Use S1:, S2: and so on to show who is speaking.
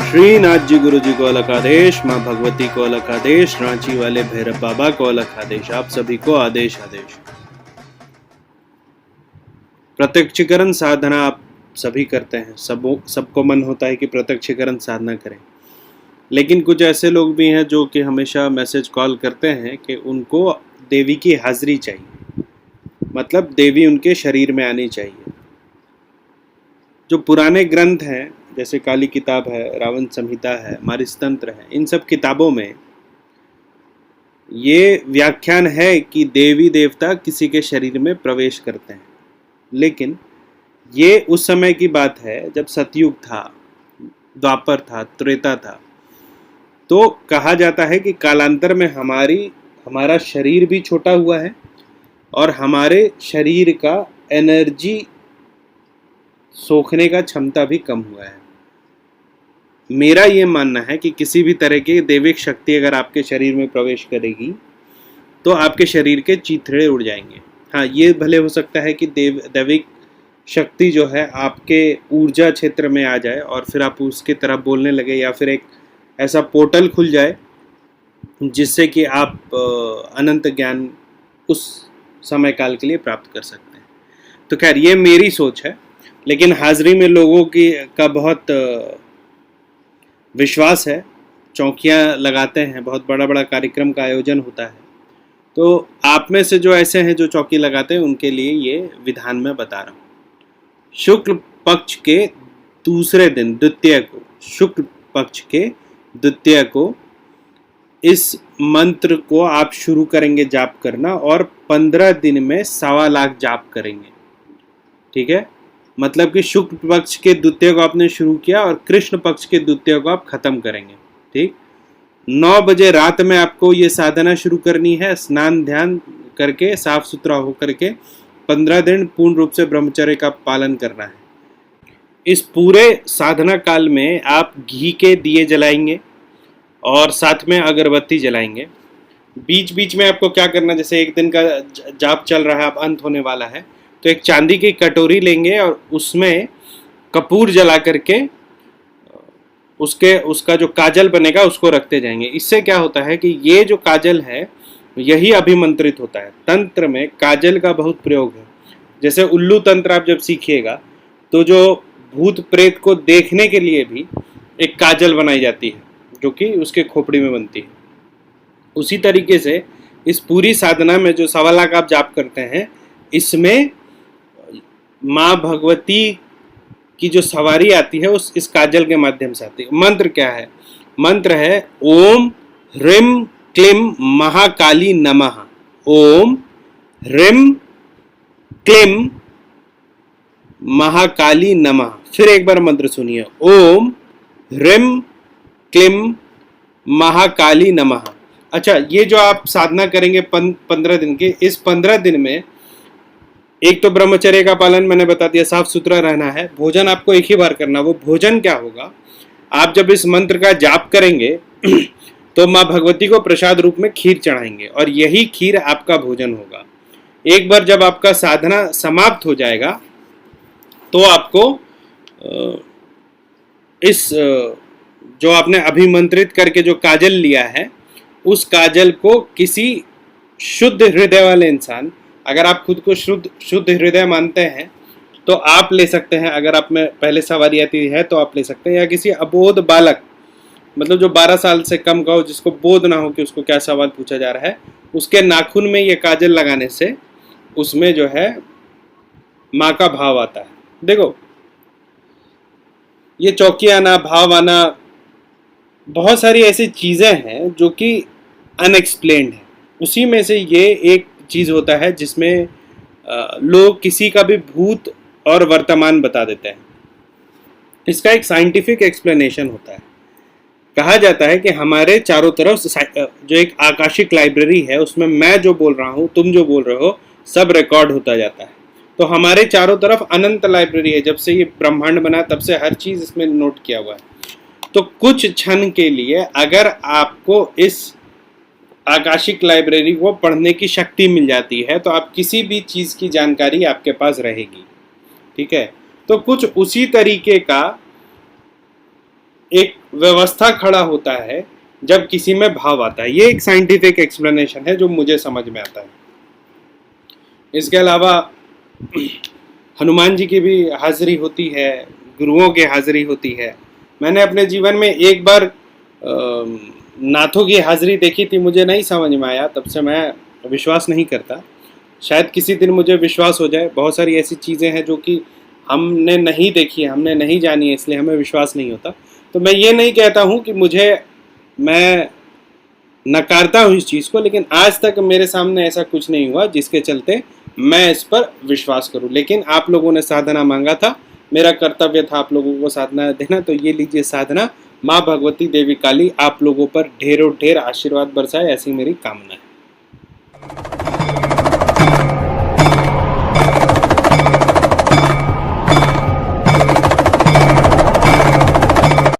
S1: श्री नाथ जी गुरु जी को अलग आदेश, माँ भगवती को अलग आदेश, रांची वाले भैरव बाबा को अलग आदेश, आप सभी को आदेश आदेश। प्रत्यक्षीकरण साधना आप सभी करते हैं, सबको मन होता है कि प्रत्यक्षीकरण साधना करें, लेकिन कुछ ऐसे लोग भी हैं जो कि हमेशा मैसेज कॉल करते हैं कि उनको देवी की हाजिरी चाहिए, मतलब देवी उनके शरीर में आनी चाहिए। जो पुराने ग्रंथ हैं जैसे काली किताब है, रावण संहिता है, मारिस्तंत्र है, इन सब किताबों में ये व्याख्यान है कि देवी देवता किसी के शरीर में प्रवेश करते हैं, लेकिन ये उस समय की बात है जब सतयुग था, द्वापर था, त्रेता था। तो कहा जाता है कि कालांतर में हमारा शरीर भी छोटा हुआ है और हमारे शरीर का एनर्जी सोखने का क्षमता भी कम हुआ है। मेरा ये मानना है कि किसी भी तरह की दैविक शक्ति अगर आपके शरीर में प्रवेश करेगी तो आपके शरीर के चीथड़े उड़ जाएंगे। हाँ, ये भले हो सकता है कि दैविक शक्ति जो है आपके ऊर्जा क्षेत्र में आ जाए और फिर आप उसकी तरफ बोलने लगे, या फिर एक ऐसा पोर्टल खुल जाए जिससे कि आप अनंत ज्ञान उस समय काल के लिए प्राप्त कर सकते हैं। तो खैर ये मेरी सोच है, लेकिन हाजिरी में लोगों का बहुत विश्वास है, चौकियाँ लगाते हैं, बहुत बड़ा बड़ा कार्यक्रम का आयोजन होता है। तो आप में से जो ऐसे हैं जो चौकी लगाते हैं उनके लिए ये विधान मैं बता रहा हूँ। शुक्ल पक्ष के दूसरे दिन द्वितीय को, शुक्ल पक्ष के द्वितीय को इस मंत्र को आप शुरू करेंगे जाप करना, और 15 दिन में 1.25 लाख जाप करेंगे। ठीक है, मतलब कि शुक्ल पक्ष के द्वितीय को आपने शुरू किया और कृष्ण पक्ष के द्वितीय को आप खत्म करेंगे। ठीक, 9 बजे रात में आपको ये साधना शुरू करनी है, स्नान ध्यान करके साफ सुथरा होकर के 15 दिन पूर्ण रूप से ब्रह्मचर्य का पालन करना है। इस पूरे साधना काल में आप घी के दिए जलाएंगे और साथ में अगरबत्ती जलाएंगे। बीच बीच में आपको क्या करना, जैसे एक दिन का जाप चल रहा है, अब अंत होने वाला है, तो एक चांदी की कटोरी लेंगे और उसमें कपूर जला करके उसका जो काजल बनेगा उसको रखते जाएंगे। इससे क्या होता है कि ये जो काजल है यही अभिमंत्रित होता है। तंत्र में काजल का बहुत प्रयोग है। जैसे उल्लू तंत्र आप जब सीखिएगा तो जो भूत प्रेत को देखने के लिए भी एक काजल बनाई जाती है जो कि उसके खोपड़ी में बनती है। उसी तरीके से इस पूरी साधना में जो 1.25 लाख आप जाप करते हैं, इसमें माँ भगवती की जो सवारी आती है इस काजल के माध्यम से आती है। मंत्र क्या है? मंत्र है ओम ह्रीम क्लीम महाकाली नमः। ओम ह्रीम क्लीम महाकाली नमः। फिर एक बार मंत्र सुनिए, ओम ह्रीम क्लीम महाकाली नमः। अच्छा, ये जो आप साधना करेंगे 15 दिन के, इस 15 दिन में एक तो ब्रह्मचर्य का पालन मैंने बता दिया, साफ सुथरा रहना है। भोजन आपको एक ही बार करना। वो भोजन क्या होगा, आप जब इस मंत्र का जाप करेंगे तो माँ भगवती को प्रसाद रूप में खीर चढ़ाएंगे और यही खीर आपका भोजन होगा। एक बार जब आपका साधना समाप्त हो जाएगा तो आपको इस जो आपने अभिमंत्रित करके जो काजल लिया है उस काजल को किसी शुद्ध हृदय वाले इंसान, अगर आप खुद को शुद्ध हृदय मानते हैं तो आप ले सकते हैं। अगर आप में पहले सवारी आती है तो आप ले सकते हैं, या किसी अबोध बालक, मतलब जो 12 साल से कम का हो, जिसको बोध ना हो कि उसको क्या सवाल पूछा जा रहा है, उसके नाखून में ये काजल लगाने से उसमें जो है माँ का भाव आता है। देखो, ये चौकी आना, भाव आना, बहुत सारी ऐसी चीज़ें हैं जो कि अनएक्सप्लेन्ड है। उसी में से ये एक चीज़ होता है जिसमें लोग किसी का भी भूत और वर्तमान बता देते हैं। इसका एक साइंटिफिक एक्सप्लेनेशन होता है। कहा जाता है कि हमारे चारों तरफ जो एक आकाशिक लाइब्रेरी है उसमें मैं जो बोल रहा हूँ, तुम जो बोल रहे हो, सब रिकॉर्ड होता जाता है। तो हमारे चारों तरफ अनंत लाइब्रेरी है। जब से ये ब्रह्मांड बना तब से हर चीज़ इसमें नोट किया हुआ है। तो कुछ क्षण के लिए अगर आपको इस आकाशिक लाइब्रेरी को पढ़ने की शक्ति मिल जाती है तो आप किसी भी चीज़ की जानकारी आपके पास रहेगी। ठीक है, तो कुछ उसी तरीके का एक व्यवस्था खड़ा होता है जब किसी में भाव आता है। ये एक साइंटिफिक एक्सप्लेनेशन है जो मुझे समझ में आता है। इसके अलावा हनुमान जी की भी हाजिरी होती है, गुरुओं की हाजिरी होती है। मैंने अपने जीवन में एक बार नाथों की हाजिरी देखी थी, मुझे नहीं समझ में आया, तब से मैं विश्वास नहीं करता। शायद किसी दिन मुझे विश्वास हो जाए। बहुत सारी ऐसी चीज़ें हैं जो कि हमने नहीं देखी है, हमने नहीं जानी है, इसलिए हमें विश्वास नहीं होता। तो मैं ये नहीं कहता हूँ कि मैं नकारता हूँ इस चीज़ को, लेकिन आज तक मेरे सामने ऐसा कुछ नहीं हुआ जिसके चलते मैं इस पर विश्वास करूँ। लेकिन आप लोगों ने साधना मांगा था, मेरा कर्तव्य था आप लोगों को साधना देना, तो ये लीजिए साधना। माँ भगवती देवी काली आप लोगों पर ढेरों ढेर आशीर्वाद बरसाए, ऐसी मेरी कामना है।